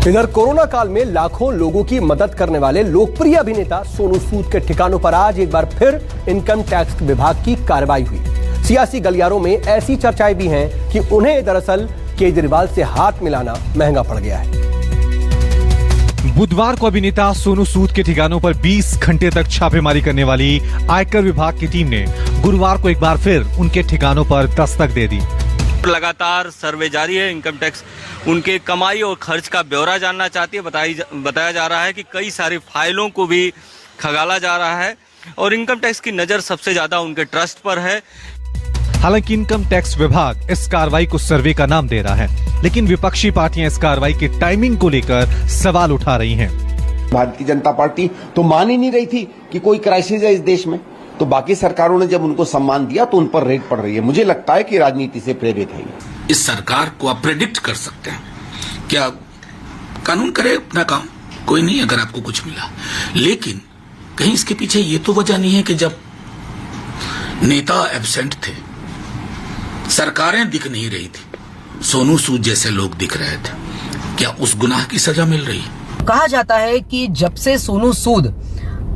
इधर कोरोना काल में लाखों लोगों की मदद करने वाले लोकप्रिय अभिनेता सोनू सूद के ठिकानों पर आज एक बार फिर इनकम टैक्स विभाग की कार्रवाई हुई। सियासी गलियारों में ऐसी चर्चाएं भी हैं कि उन्हें दरअसल केजरीवाल से हाथ मिलाना महंगा पड़ गया है। बुधवार को अभिनेता सोनू सूद के ठिकानों पर 20 घंटे तक छापेमारी करने वाली आयकर विभाग की टीम ने गुरुवार को एक बार फिर उनके ठिकानों पर दस्तक दे दी। लगातार सर्वे जारी है। इनकम टैक्स उनके कमाई और खर्च का ब्यौरा जानना चाहती है। बताया जा रहा है कि कई सारी फाइलों को भी खंगाला जा रहा है और इनकम टैक्स की नजर सबसे ज्यादा उनके ट्रस्ट पर है। हालांकि इनकम टैक्स विभाग इस कार्रवाई को सर्वे का नाम दे रहा है, लेकिन विपक्षी पार्टियां इस कार्रवाई की टाइमिंग को लेकर सवाल उठा रही हैं। भारतीय जनता पार्टी तो मान ही नहीं रही थी कि कोई क्राइसिस है इस देश में, तो बाकी सरकारों ने जब उनको सम्मान दिया तो उन पर रेड पड़ रही है। मुझे लगता है कि राजनीति से प्रेरित है। इस सरकार को आप प्रेडिक्ट कर सकते हैं क्या? कानून करे अपना काम, कोई नहीं अगर आपको कुछ मिला, लेकिन कहीं इसके पीछे ये तो वजह नहीं है कि जब नेता एब्सेंट थे, सरकारें दिख नहीं रही थी, सोनू सूद जैसे लोग दिख रहे थे, क्या उस गुनाह की सजा मिल रही? कहा जाता है कि जब से सोनू सूद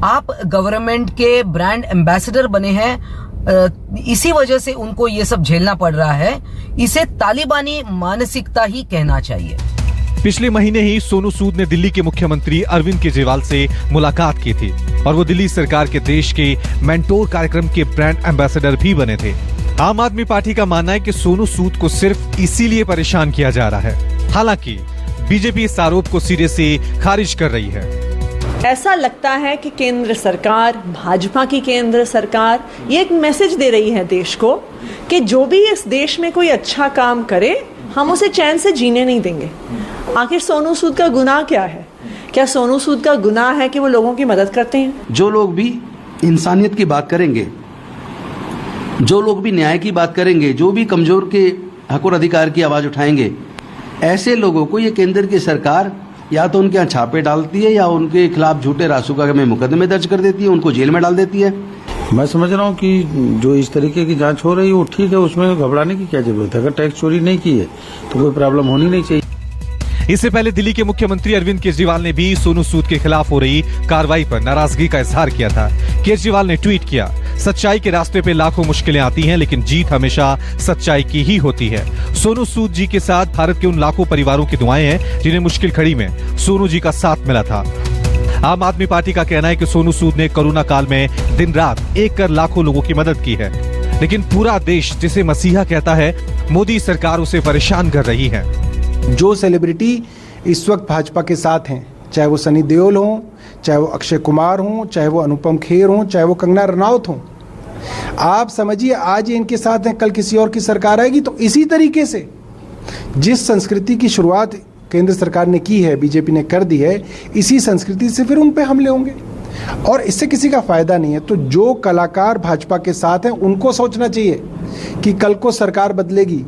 आप गवर्नमेंट के ब्रांड एम्बेसडर बने हैं, इसी वजह से उनको ये सब झेलना पड़ रहा है। इसे तालिबानी मानसिकता ही कहना चाहिए। पिछले महीने ही सोनू सूद ने दिल्ली के मुख्यमंत्री अरविंद केजरीवाल से मुलाकात की थी और वो दिल्ली सरकार के देश के मेंटोर कार्यक्रम के ब्रांड एम्बेसडर भी बने थे। आम आदमी पार्टी का मानना है कि सोनू सूद को सिर्फ इसीलिए परेशान किया जा रहा है। हालांकि बीजेपी इस आरोप को सिरे से खारिज कर रही है। ऐसा लगता है कि केंद्र सरकार, भाजपा की केंद्र सरकार ये एक मैसेज दे रही है देश को कि जो भी इस देश में कोई अच्छा काम करे हम उसे चैन से जीने नहीं देंगे। आखिर सोनू सूद का गुनाह क्या है? क्या सोनू सूद का गुनाह है कि वो लोगों की मदद करते हैं? जो लोग भी इंसानियत की बात करेंगे, जो लोग भी न्याय की बात करेंगे, जो भी कमजोर के हक और अधिकार की आवाज उठाएंगे, ऐसे लोगों को ये केंद्र की सरकार या तो उनके यहाँ छापे डालती है या उनके खिलाफ झूठे रासुका में मुकदमे दर्ज कर देती है, उनको जेल में डाल देती है। मैं समझ रहा हूँ कि जो इस तरीके की जांच हो रही है वो ठीक है, उसमें घबराने की क्या जरूरत है। अगर टैक्स चोरी नहीं की है तो कोई प्रॉब्लम होनी नहीं चाहिए। इससे पहले दिल्ली के मुख्यमंत्री अरविंद केजरीवाल ने भी सोनू सूद के खिलाफ हो रही कार्रवाई पर नाराजगी का इजहार किया था। केजरीवाल ने ट्वीट किया, सच्चाई के रास्ते पे लाखों मुश्किलें आती हैं, लेकिन जीत हमेशा सच्चाई की ही होती है। सोनू सूद जी के साथ भारत के उन लाखों परिवारों की दुआएं हैं जिन्हें मुश्किल घड़ी में सोनू जी का साथ मिला था। आम आदमी पार्टी का कहना है कि सोनू सूद ने कोरोना काल में दिन रात एक कर लाखों लोगों की मदद की है, लेकिन पूरा देश जिसे मसीहा कहता है, मोदी सरकार उसे परेशान कर रही है। जो सेलिब्रिटी इस वक्त भाजपा के साथ हैं, चाहे वो सनी देओल हों, चाहे वो अक्षय कुमार हों, चाहे वो अनुपम खेर हों, चाहे वो कंगना रनौत हों, आप समझिए आज ये इनके साथ हैं, कल किसी और की सरकार आएगी तो इसी तरीके से जिस संस्कृति की शुरुआत केंद्र सरकार ने की है, बीजेपी ने कर दी है, इसी संस्कृति से फिर उन पे हमले होंगे और इससे किसी का फायदा नहीं है। तो जो कलाकार भाजपा के साथ हैं उनको सोचना चाहिए कि कल को सरकार बदलेगी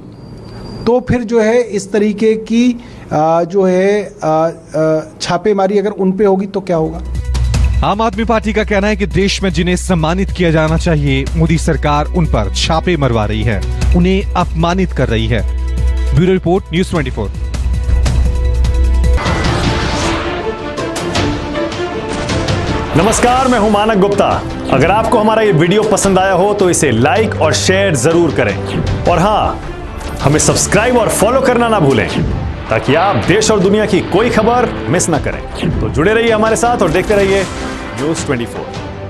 तो फिर जो है इस तरीके की जो है छापेमारी अगर उन पे होगी तो क्या होगा। आम आदमी पार्टी का कहना है कि देश में जिन्हें सम्मानित किया जाना चाहिए, मोदी सरकार उन पर छापे मरवा रही है, उन्हें अपमानित कर रही है। Bureau report, news 24। नमस्कार, मैं हूं मानक गुप्ता। अगर आपको हमारा ये वीडियो पसंद आया हो तो इसे लाइक और शेयर जरूर करें और हाँ, हमें सब्सक्राइब और फॉलो करना ना भूलें ताकि आप देश और दुनिया की कोई खबर मिस ना करें। तो जुड़े रहिए हमारे साथ और देखते रहिए न्यूज़ 24।